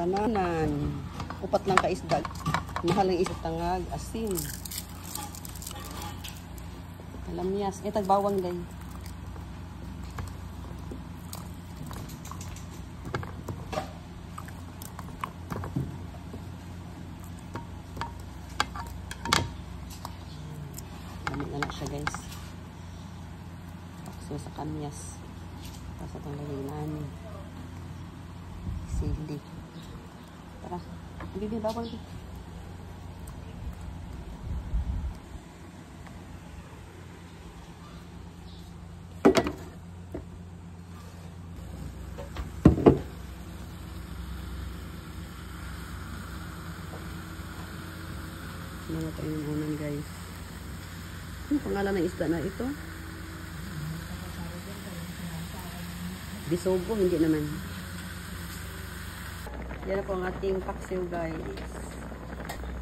Kananan. Upat lang ka isda. Mahal ang isda tangag, asin. Kalamyas. Tagbawang day. Lamig na lang siya guys. So sa kamyas. Tapos itong lalagyan namin. Sili. Tara. Bibi, bawang din. Mga tayo ng unan guys. Ano pangalan ng isda na ito? Bisogo, hindi naman. Yan po ang ating paksiw guys.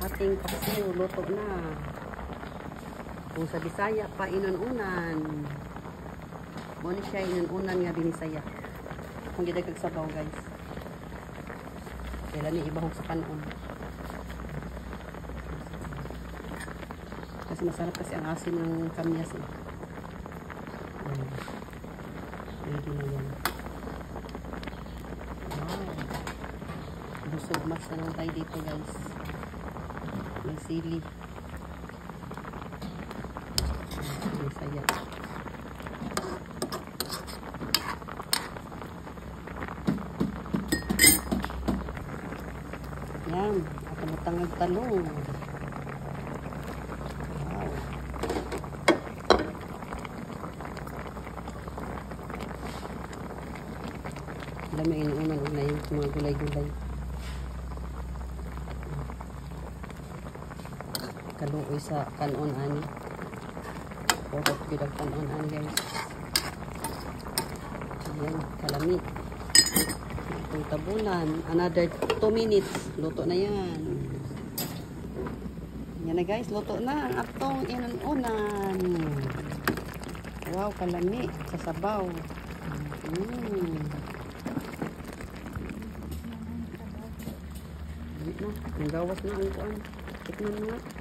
Ating paksiw, luto na. Kung sa Bisaya pa, inununan. Muna siya inununan nga binisaya. Kung gidagag sabaw guys. Kailan ni ibahog sa kanon. Kasi masarap kasi ang asin ng kamyas eh. Ready na yan. Wow. Busog mas na lang tayo dito guys. May sili. May saya. Yan. At ang tangag talong. Alam mo inuunan na yung mga gulay-gulay. Kaluoy sa kanon ani. Porot bilang kanon ani guys. Ayan, kalami. Itong tabunan. Another 2 minutes. Luto na yan. Yan na guys, luto na. Atong inuunan. Wow, kalami. Sa sabaw. Ang gawas na ang kuan. Tikman mo nga.